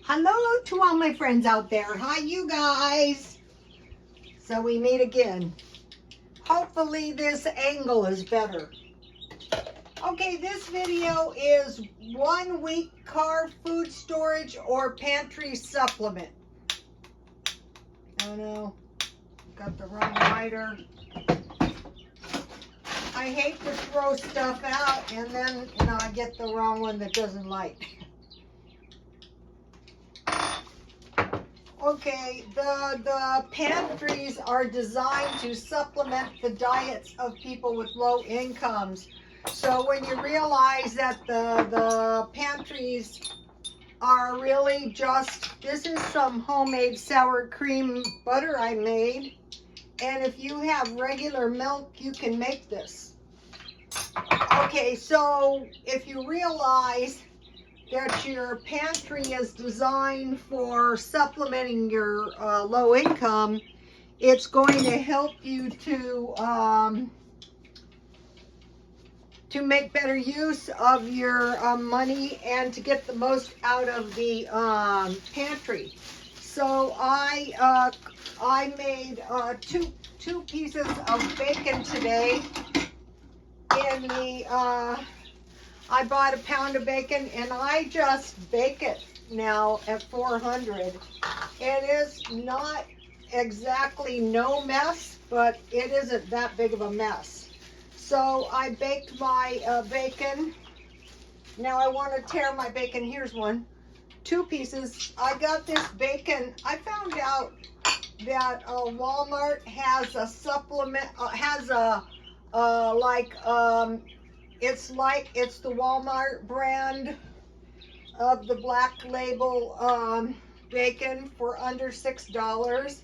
Hello to all my friends out there. Hi, you guys. So we meet again. Hopefully this angle is better. Okay, this video is 1 week car food storage or pantry supplement. Oh no, got the wrong lighter. I hate to throw stuff out and then, I get the wrong one that doesn't light. Okay, the pantries are designed to supplement the diets of people with low incomes. So when you realize that the pantries are really just, this is some homemade sour cream butter I made. And if you have regular milk, you can make this. Okay, so if you realize that your pantry is designed for supplementing your low income, it's going to help you to make better use of your money and to get the most out of the pantry. So I made two pieces of bacon today. In the I bought a pound of bacon and I just bake it now at 400. It is not exactly no mess, but it isn't that big of a mess. So I baked my bacon. Now I want to tear my bacon. Here's one. 2 pieces. I got this bacon. I found out that Walmart has a supplement, has a it's the Walmart brand of the black label bacon for under $6.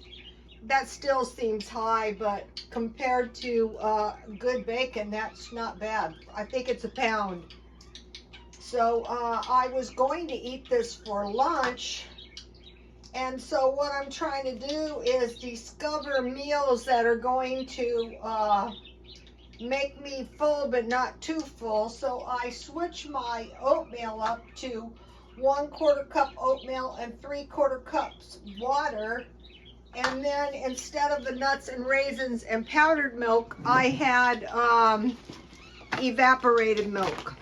That still seems high, but compared to good bacon, that's not bad. I think it's a pound. So I was going to eat this for lunch. And so what I'm trying to do is discover meals that are going to make me full but not too full. So I switch my oatmeal up to 1/4 cup oatmeal and 3/4 cups water. And then instead of the nuts and raisins and powdered milk, I had evaporated milk.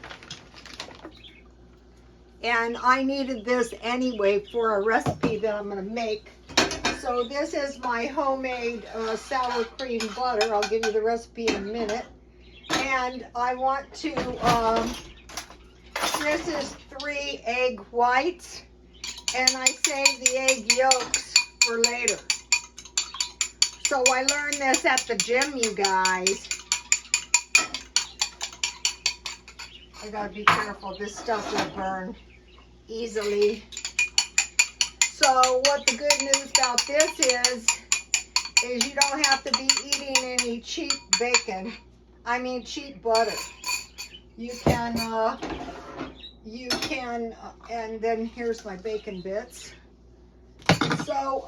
And I needed this anyway for a recipe that I'm going to make. So this is my homemade sour cream butter. I'll give you the recipe in a minute. And I want to, this is 3 egg whites. And I save the egg yolks for later. So I learned this at the gym, you guys. I gotta be careful. This stuff will burn easily. So what the good news about this is you don't have to be eating any cheap bacon. I mean cheap butter. You can, and then here's my bacon bits. So,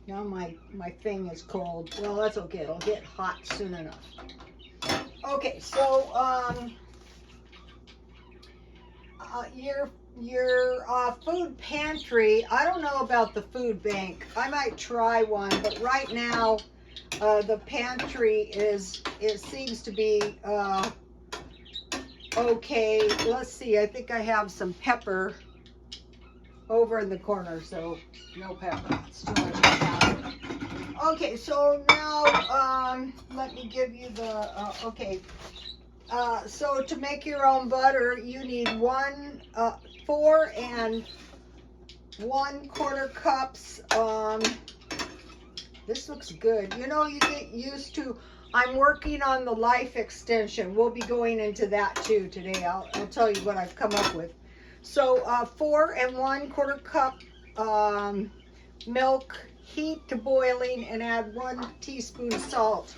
now my thing is cold. Well, that's okay. It'll get hot soon enough. Okay, so, your food pantry, I don't know about the food bank. I might try one, but right now the pantry it seems to be okay. Let's see, I think I have some pepper over in the corner, so no pepper. It's too much pepper. Okay, so now let me give you the okay. So to make your own butter, you need 4 and 1/4 cups. This looks good. You know, you get used to, I'm working on the life extension. We'll be going into that too today. I'll tell you what I've come up with. So 4 and 1/4 cup milk, heat to boiling, and add 1 teaspoon salt.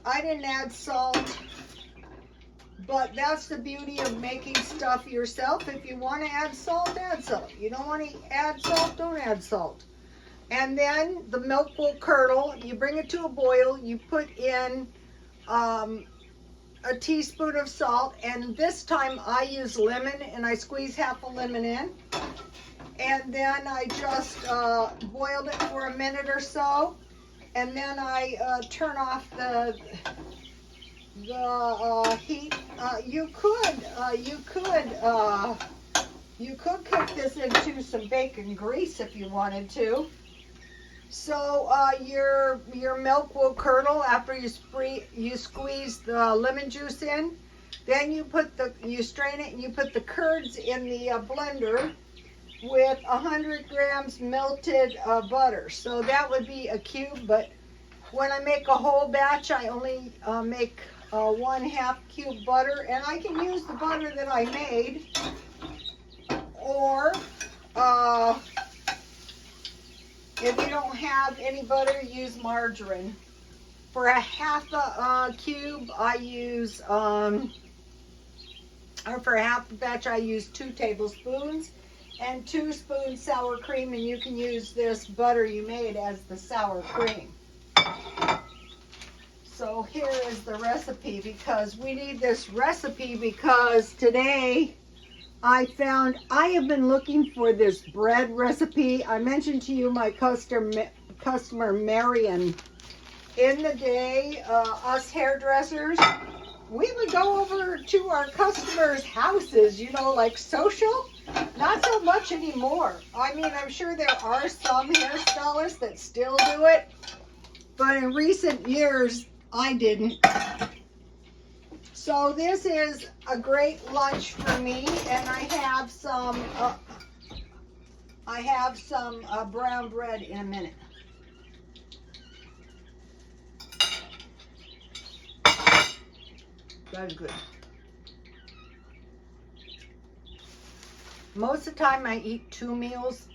I didn't add salt, but that's the beauty of making stuff yourself. If you want to add salt, add salt. You don't want to add salt, don't add salt. And then the milk will curdle. You bring it to a boil. You put in a teaspoon of salt, and this time I use lemon, and I squeeze half a lemon in. And then I just boiled it for a minute or so, and then I turn off the heat. You could cook this into some bacon grease if you wanted to. So your milk will curdle after you squeeze the lemon juice in. Then you strain it and you put the curds in the blender with 100 grams melted butter. So that would be a cube, but when I make a whole batch, I only make 1/2 cube butter, and I can use the butter that I made, or if you don't have any butter, use margarine. For a 1/2 cube, I use, or for a 1/2 batch, I use 2 tablespoons and 2 spoons sour cream, and you can use this butter you made as the sour cream. So here is the recipe, because we need this recipe because today I have been looking for this bread recipe. I mentioned to you my customer Marion. In the day, us hairdressers, we would go over to our customers' houses, you know, like social. Not so much anymore. I mean, I'm sure there are some hairstylists that still do it, but in recent years, I didn't. So this is a great lunch for me, and I have some brown bread in a minute. That's good. Most of the time I eat 2 meals,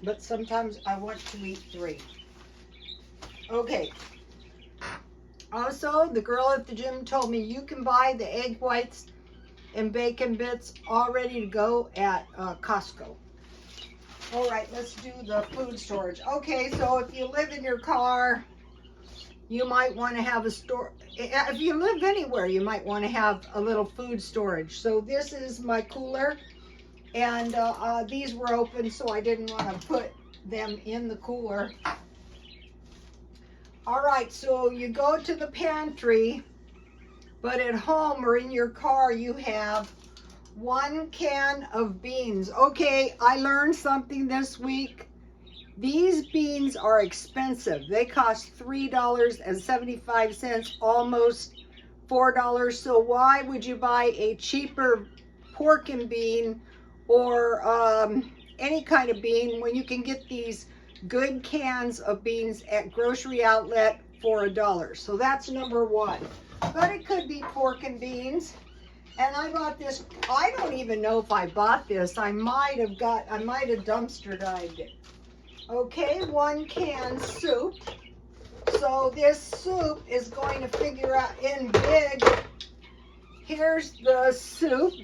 but sometimes I want to eat 3. Okay. Also, the girl at the gym told me you can buy the egg whites and bacon bits all ready to go at Costco. All right, let's do the food storage. Okay, so if you live in your car, you might want to have a store. If you live anywhere, you might want to have a little food storage. So this is my cooler, and these were open, so I didn't want to put them in the cooler. All right, so you go to the pantry, but at home or in your car, you have 1 can of beans. Okay, I learned something this week. These beans are expensive. They cost $3.75, almost $4. So why would you buy a cheaper pork and bean or any kind of bean when you can get these good cans of beans at grocery outlet for $1? So that's number 1. But it could be pork and beans. And I bought this. I don't even know if I bought this. I might have dumpster dived it. Okay, 1 can soup. So this soup is going to figure out in big. Here's the soup.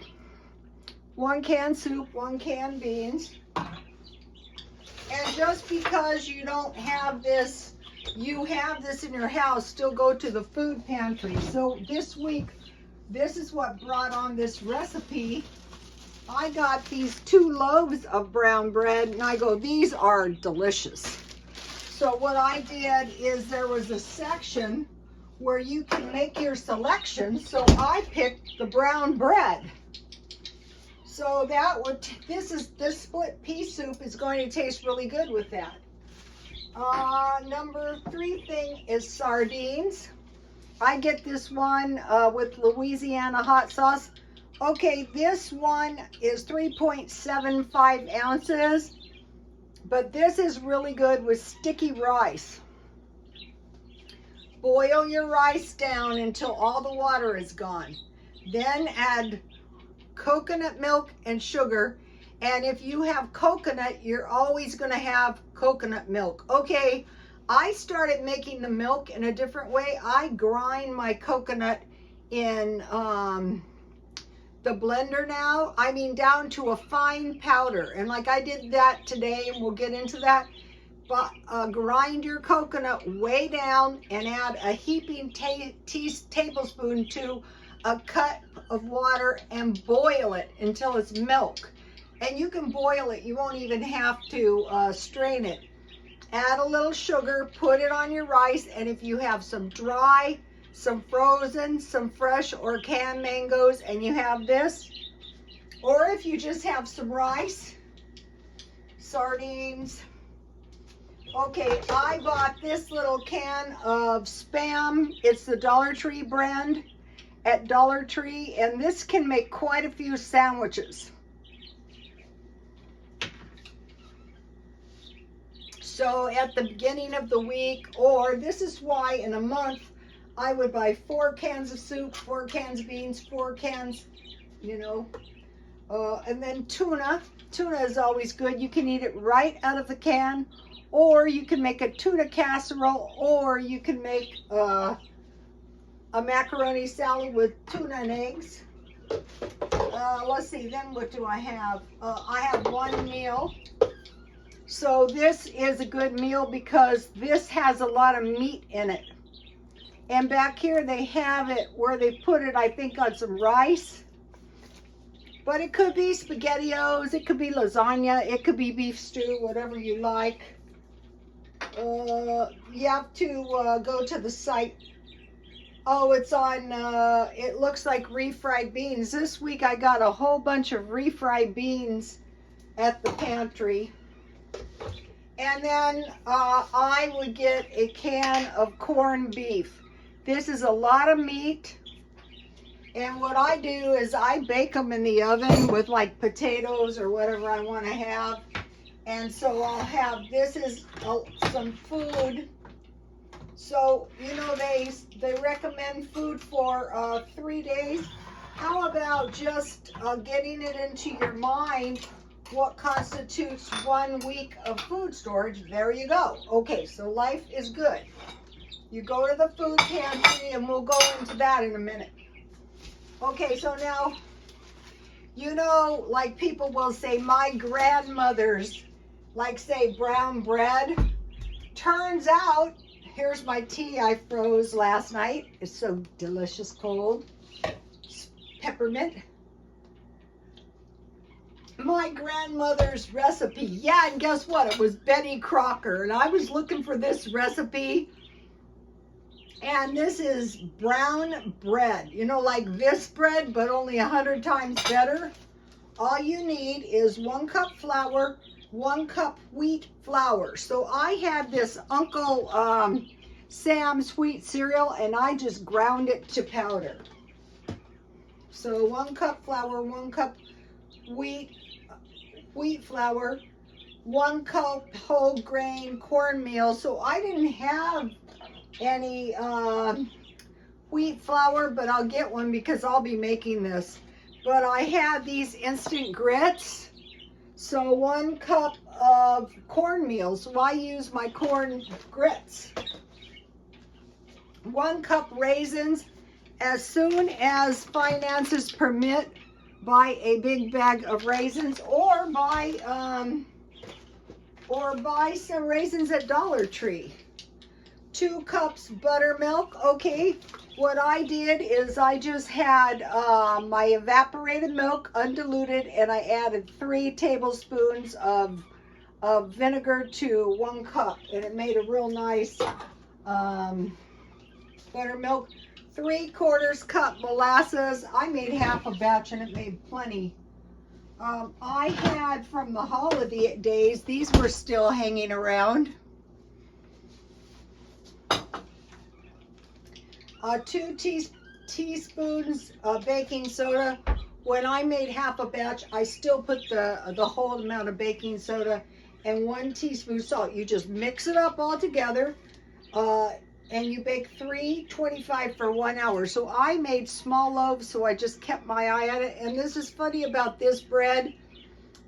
1 can soup, 1 can beans. And just because you don't have this, you have this in your house, still go to the food pantry. So this week, this is what brought on this recipe. I got these 2 loaves of brown bread, and I go, these are delicious. So what I did is there was a section where you can make your selection, so I picked the brown bread. So this split pea soup is going to taste really good with that. Number 3 thing is sardines. I get this one with Louisiana hot sauce. Okay, this one is 3.75 ounces, but this is really good with sticky rice. Boil your rice down until all the water is gone. Then add coconut milk and sugar. And if you have coconut, you're always going to have coconut milk. Okay, I started making the milk in a different way. I grind my coconut in the blender now. I mean, down to a fine powder. And like I did that today, and we'll get into that. But grind your coconut way down and add a heaping tablespoon to a cup of water and boil it until it's milk. And you can boil it, you won't even have to strain it. Add a little sugar, put it on your rice, and if you have some dry, some frozen, some fresh or canned mangoes, and you have this, or if you just have some rice, sardines. Okay, I bought this little can of Spam. It's the Dollar Tree brand at Dollar Tree, and this can make quite a few sandwiches. So at the beginning of the week, or this is why in a month, I would buy 4 cans of soup, 4 cans of beans, 4 cans, you know. And then tuna. Tuna is always good. You can eat it right out of the can, or you can make a tuna casserole, or you can make a macaroni salad with tuna and eggs. Let's see, then what do I have? I have one meal. So this is a good meal because this has a lot of meat in it. And back here they have it where they put it, I think, on some rice. But it could be SpaghettiOs, it could be lasagna, it could be beef stew, whatever you like. You have to go to the site. Oh, it's on, it looks like refried beans. This week I got a whole bunch of refried beans at the pantry. And then I would get a can of corned beef. This is a lot of meat. And what I do is I bake them in the oven with like potatoes or whatever I want to have. And so I'll have, this is some food. So, you know, they recommend food for 3 days. How about just getting it into your mind what constitutes 1 week of food storage? There you go. Okay, so life is good. You go to the food pantry, and we'll go into that in a minute. Okay, so now, you know, like people will say, my grandmother's, like say brown bread. Turns out, here's my tea I froze last night. It's so delicious cold. Peppermint. My grandmother's recipe. Yeah, and guess what? It was Betty Crocker, and I was looking for this recipe. And this is brown bread. You know, like this bread, but only 100 times better. All you need is 1 cup flour, 1 cup wheat flour. So I had this Uncle Sam's wheat cereal, and I just ground it to powder. So 1 cup flour, 1 cup wheat flour, 1 cup whole grain cornmeal. So I didn't have any wheat flour, but I'll get one because I'll be making this. But I had these instant grits. So 1 cup of cornmeal. So I use my corn grits. 1 cup raisins. As soon as finances permit, buy a big bag of raisins, or buy some raisins at Dollar Tree. 2 cups buttermilk. Okay, what I did is I just had my evaporated milk undiluted, and I added 3 tablespoons of vinegar to 1 cup, and it made a real nice buttermilk. 3/4 cup molasses. I made half a batch and it made plenty. I had from the holiday days, these were still hanging around. 2 teaspoons of baking soda. When I made half a batch, I still put the whole amount of baking soda, and 1 teaspoon salt. You just mix it up all together, and you bake 325 for 1 hour. So I made small loaves, so I just kept my eye on it. And this is funny about this bread.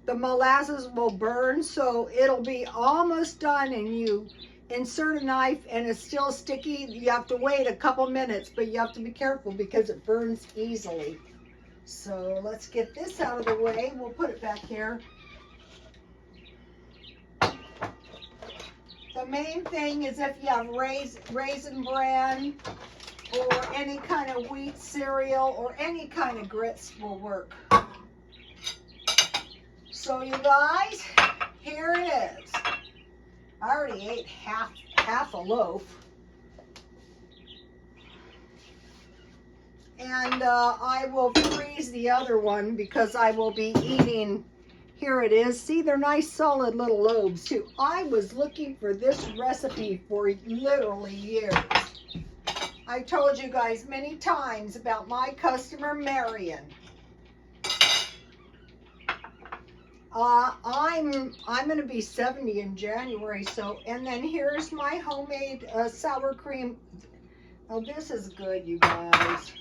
The molasses will burn, so it'll be almost done, and you insert a knife and it's still sticky. You have to wait a couple minutes, but you have to be careful because it burns easily. So let's get this out of the way. We'll put it back here. The main thing is if you have raisin bran or any kind of wheat cereal or any kind of grits will work. So you guys, here it is. I already ate half a loaf. And I will freeze the other one because I will be eating. Here it is. See, they're nice solid little loaves too. I was looking for this recipe for literally years. I told you guys many times about my customer Marion. I'm going to be 70 in January, so, and then here's my homemade sour cream. Oh, this is good, you guys.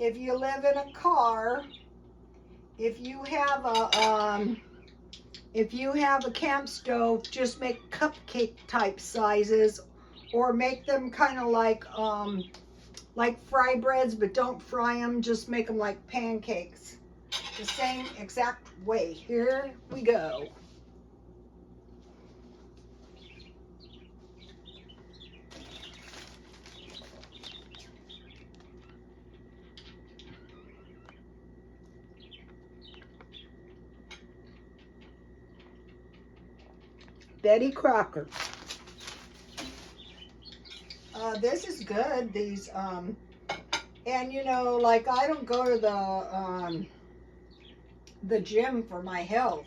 If you live in a car, if you have a camp stove, just make cupcake type sizes, or make them kind of like fry breads, but don't fry them. Just make them like pancakes, the same exact way. Here we go. Betty Crocker. This is good. These, and you know, like I don't go to the gym for my health.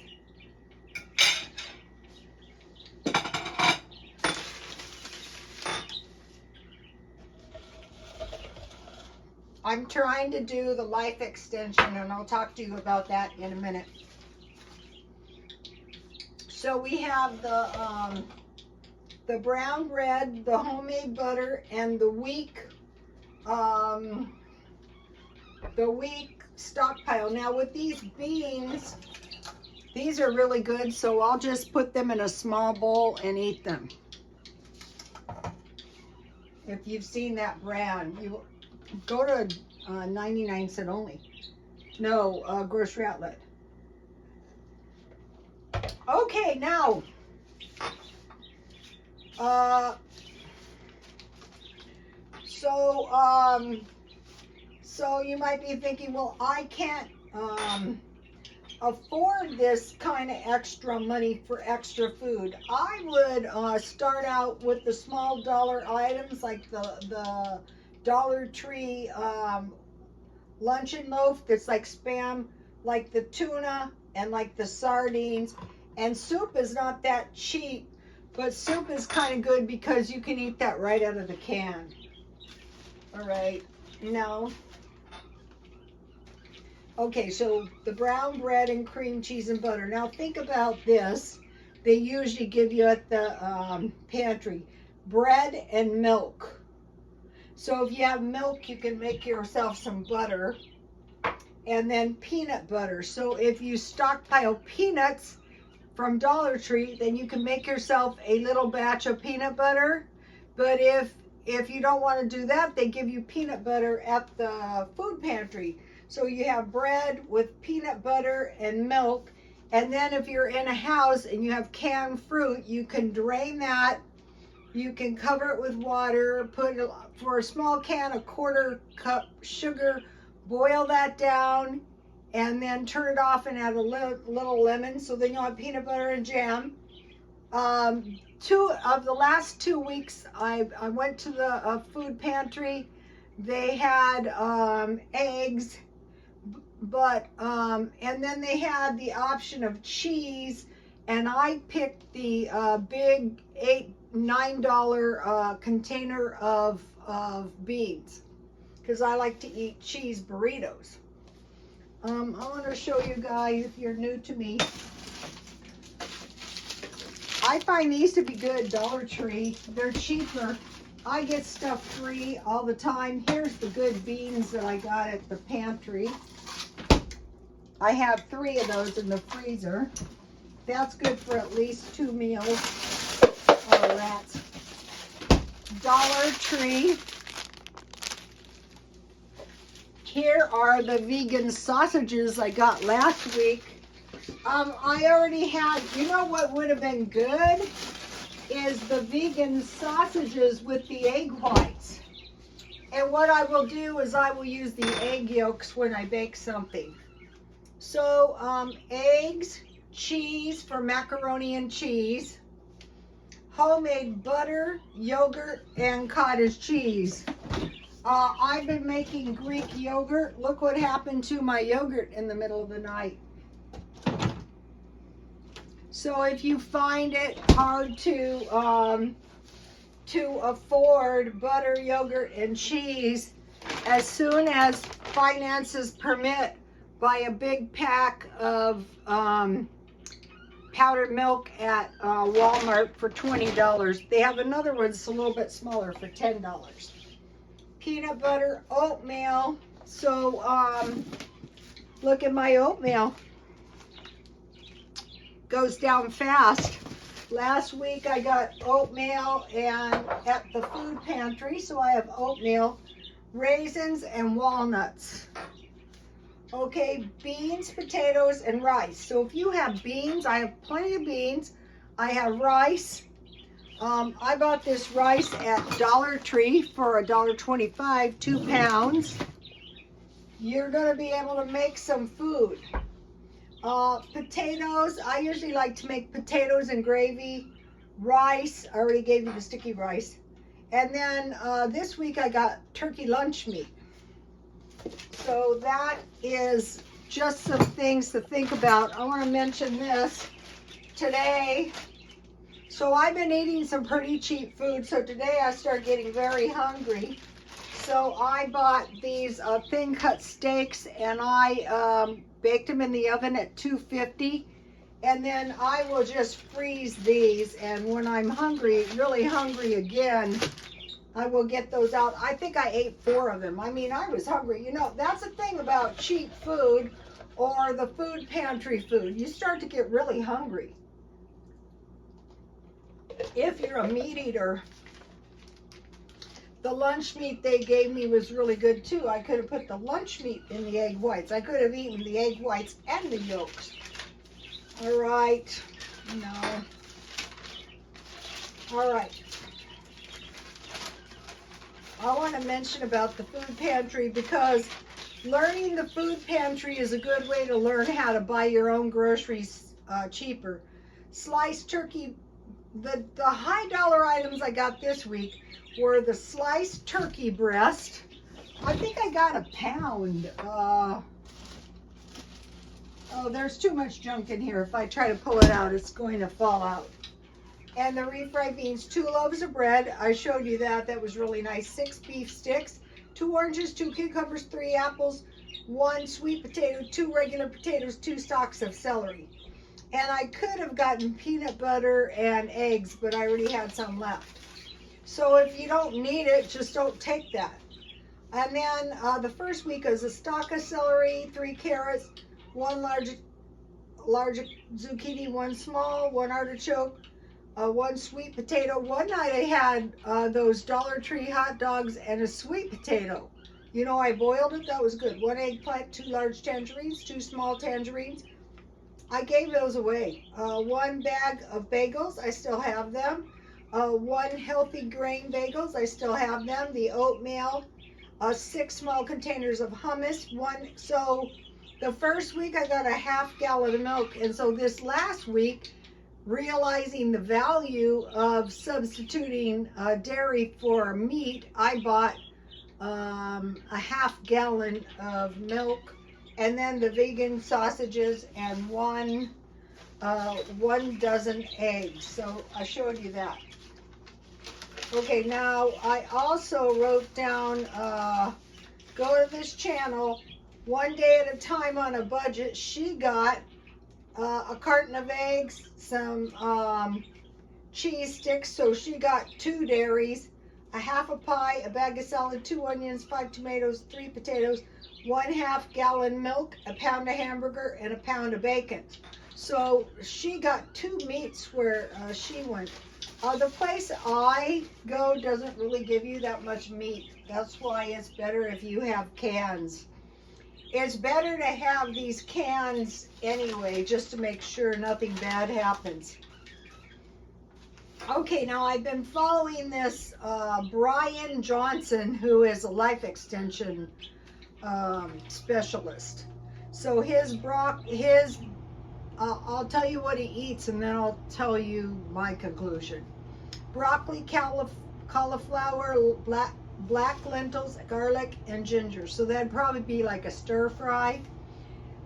I'm trying to do the life extension, and I'll talk to you about that in a minute. So we have the brown bread, the homemade butter, and the week stockpile. Now with these beans, these are really good, so I'll just put them in a small bowl and eat them. If you've seen that brand, you go to 99 cent only. No, grocery outlet. Okay, now, so you might be thinking, well, I can't afford this kind of extra money for extra food. I would start out with the small dollar items like the Dollar Tree luncheon loaf that's like Spam, like the tuna and like the sardines. And soup is not that cheap, but soup is kind of good because you can eat that right out of the can. All right, no. Okay, so the brown bread and cream cheese and butter. Now think about this. They usually give you at the pantry bread and milk. So if you have milk, you can make yourself some butter, and then peanut butter. So if you stockpile peanuts from Dollar Tree, then you can make yourself a little batch of peanut butter. But if you don't want to do that, they give you peanut butter at the food pantry. So you have bread with peanut butter and milk. And then if you're in a house and you have canned fruit, you can drain that. You can cover it with water, put for a small can, 1/4 cup sugar, boil that down, and then turn it off and add a little lemon, so then you'll have peanut butter and jam. 2 of the last 2 weeks, I went to the food pantry. They had eggs, but and then they had the option of cheese, and I picked the big $9 container of beans because I like to eat cheese burritos. I want to show you guys, if you're new to me, I find these to be good. Dollar Tree, they're cheaper. I get stuff free all the time. Here's the good beans that I got at the pantry. I have 3 of those in the freezer. That's good for at least 2 meals. Oh, rats. Dollar Tree. Here are the vegan sausages I got last week. I already had, you know what would have been good? Is the vegan sausages with the egg whites. And what I will do is I will use the egg yolks when I bake something. So eggs, cheese for macaroni and cheese, homemade butter, yogurt, and cottage cheese. I've been making Greek yogurt. Look what happened to my yogurt in the middle of the night. So if you find it hard to afford butter, yogurt, and cheese, as soon as finances permit, buy a big pack of powdered milk at Walmart for $20. They have another one that's a little bit smaller for $10. Peanut butter, oatmeal. So look at my oatmeal. Goes down fast. Last week I got oatmeal and at the food pantry, so I have oatmeal, raisins, and walnuts. Okay, beans, potatoes, and rice. So if you have beans, I have plenty of beans. I have rice. I bought this rice at Dollar Tree for $1.25, 2 pounds. You're going to be able to make some food. Potatoes, I usually like to make potatoes and gravy. Rice, I already gave you the sticky rice. And then this week I got turkey lunch meat. So that is just some things to think about. I want to mention this today. So I've been eating some pretty cheap food. So today I started getting very hungry. So I bought these thin cut steaks and I baked them in the oven at 250. And then I will just freeze these. And when I'm hungry, really hungry again, I will get those out. I think I ate 4 of them. I mean, I was hungry. You know, that's the thing about cheap food or the food pantry food. You start to get really hungry. If you're a meat eater, the lunch meat they gave me was really good too. I could have put the lunch meat in the egg whites. I could have eaten the egg whites and the yolks. All right. No. All right. I want to mention about the food pantry because learning the food pantry is a good way to learn how to buy your own groceries cheaper. Sliced turkey, the high dollar items I got this week were the sliced turkey breast. I think I got a pound. Oh, there's too much junk in here. If I try to pull it out, it's going to fall out. And the refried beans, 2 loaves of bread. I showed you that. That was really nice. 6 beef sticks, 2 oranges, 2 cucumbers, 3 apples, 1 sweet potato, 2 regular potatoes, 2 stalks of celery. And I could have gotten peanut butter and eggs, but I already had some left. So if you don't need it, just don't take that. And then the first week is a stalk of celery, 3 carrots, 1 large zucchini, 1 small, 1 artichoke, 1 sweet potato. One night I had those Dollar Tree hot dogs and a sweet potato. You know, I boiled it. That was good. 1 eggplant, 2 large tangerines, 2 small tangerines. I gave those away. 1 bag of bagels. I still have them. 1 healthy grain bagels. I still have them. The oatmeal. 6 small containers of hummus. So the first week I got a ½ gallon of milk. And so this last week, realizing the value of substituting dairy for meat, I bought a ½ gallon of milk, and then the vegan sausages and 1 dozen eggs. So I showed you that. Okay, now I also wrote down, go to this channel, One Day at a Time on a Budget. She got a carton of eggs, some cheese sticks, so she got 2 dairies, a ½ a pie, a bag of salad, 2 onions, 5 tomatoes, 3 potatoes, 1/2 gallon milk, a pound of hamburger, and a pound of bacon. So she got 2 meats where she went. The place I go doesn't really give you that much meat. That's why it's better if you have cans. It's better to have these cans anyway, just to make sure nothing bad happens. Okay, now I've been following this Brian Johnson, who is a life extension specialist. So I'll tell you what he eats, and then I'll tell you my conclusion. Broccoli, cauliflower, black lentils, garlic, and ginger. So that'd probably be like a stir fry.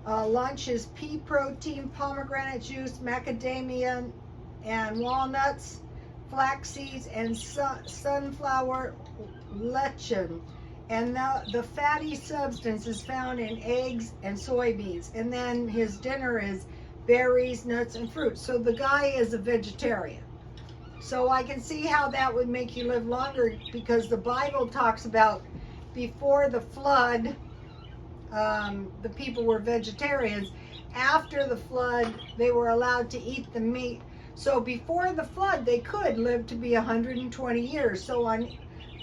Lunch is pea protein, pomegranate juice, macadamia, and walnuts, flax seeds, and sunflower lecithin. And the fatty substance is found in eggs and soybeans. And then his dinner is berries, nuts, and fruit. So the guy is a vegetarian. So I can see how that would make you live longer, because the Bible talks about before the flood, the people were vegetarians. After the flood, they were allowed to eat the meat. So before the flood, they could live to be 120 years.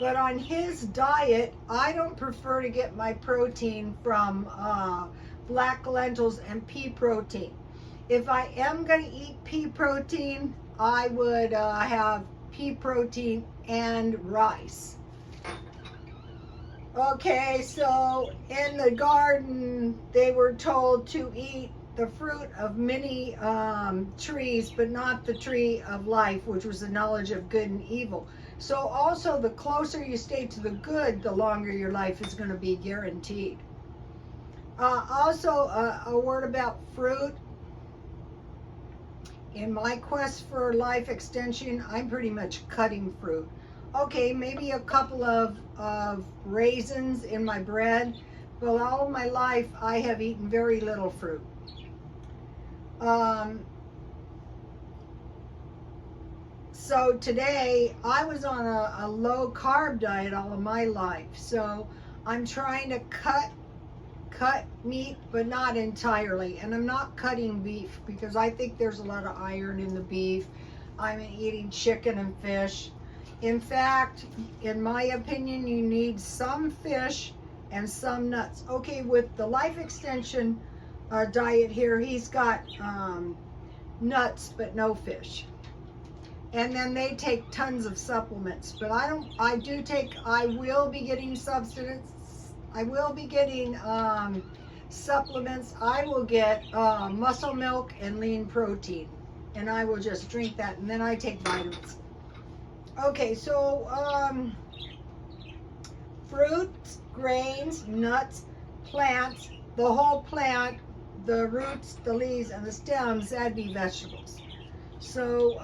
But on his diet, I don't prefer to get my protein from black lentils and pea protein. If I am going to eat pea protein, I would have pea protein and rice. Okay, so in the garden, they were told to eat the fruit of many trees, but not the tree of life, which was the knowledge of good and evil. So also, the closer you stay to the good, the longer your life is going to be guaranteed. Also, a word about fruit. In my quest for life extension, I'm pretty much cutting fruit. Okay, maybe a couple of raisins in my bread, but all of my life I have eaten very little fruit. So today I was on a low carb diet all of my life. So I'm trying to cut meat, but not entirely. And I'm not cutting beef because I think there's a lot of iron in the beef. I'm eating chicken and fish. In fact, in my opinion, you need some fish and some nuts. Okay, with the life extension diet here, he's got nuts but no fish. And then they take tons of supplements, but I will be getting substance. I will be getting supplements. I will get muscle milk and lean protein, and I will just drink that, and then I take vitamins. Okay, so fruits, grains, nuts, plants, the whole plant, the roots, the leaves, and the stems, that'd be vegetables. So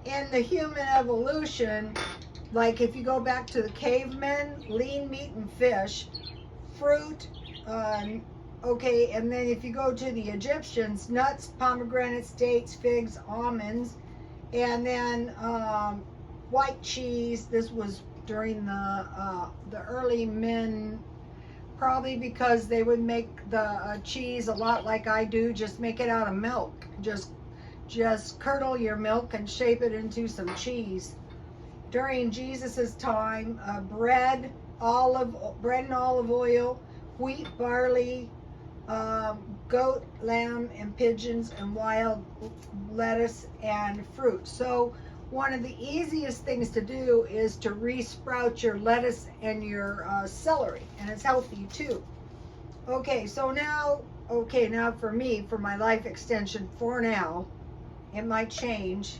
in the human evolution, like if you go back to the cavemen, lean meat and fish, fruit, okay, and then if you go to the Egyptians, nuts, pomegranates, dates, figs, almonds, and then white cheese. This was during the early men, probably because they would make the cheese a lot like I do, just make it out of milk. Just curdle your milk and shape it into some cheese. During Jesus's time, bread and olive oil, wheat, barley, goat, lamb, and pigeons, and wild lettuce and fruit. So one of the easiest things to do is to re-sprout your lettuce and your celery, and it's healthy too. Okay, so now for me, for my life extension, for now, it might change.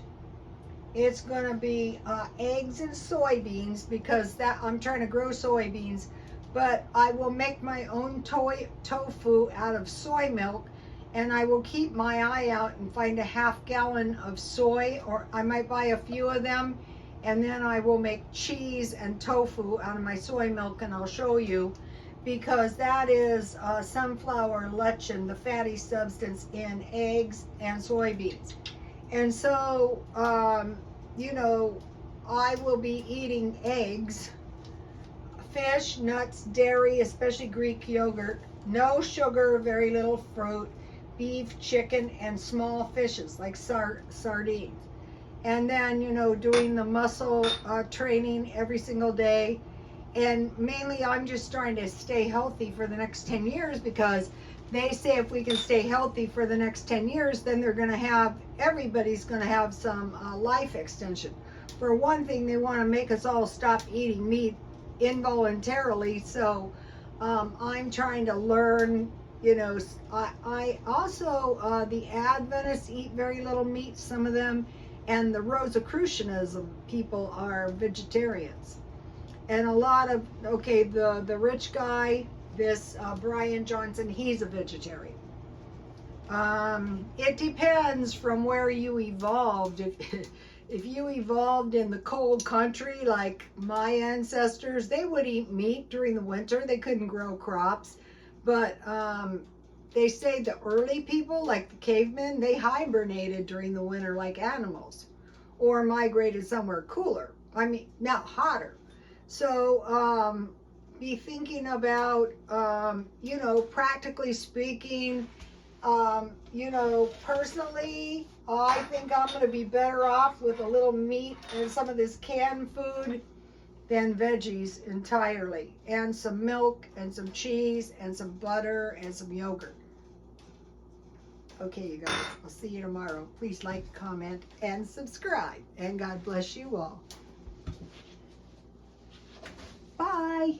It's gonna be eggs and soybeans, because I'm trying to grow soybeans, but I will make my own tofu out of soy milk, and I will keep my eye out and find a half gallon of soy, or I might buy a few of them, and then I will make cheese and tofu out of my soy milk, and I'll show you, because that is sunflower lecithin, the fatty substance in eggs and soybeans. And so, I will be eating eggs, fish, nuts, dairy, especially Greek yogurt, no sugar, very little fruit, beef, chicken, and small fishes like sardines. And then, doing the muscle training every single day. And mainly I'm just trying to stay healthy for the next 10 years, because they say if we can stay healthy for the next 10 years, then everybody's going to have some life extension. For one thing, they want to make us all stop eating meat involuntarily. So I'm trying to learn, I also, the Adventists eat very little meat, some of them, and the Rosicrucianism people are vegetarians. And a lot of, the rich guy, this Brian Johnson, he's a vegetarian. It depends from where you evolved. If you evolved in the cold country like my ancestors, they would eat meat during the winter. They couldn't grow crops. But they say the early people, like the cavemen, they hibernated during the winter like animals, or migrated somewhere cooler. I mean, not hotter. So be thinking about, practically speaking, personally, I think I'm going to be better off with a little meat and some of this canned food than veggies entirely, and some milk and some cheese and some butter and some yogurt. Okay, you guys, I'll see you tomorrow. Please like, comment, and subscribe, and God bless you all. Bye.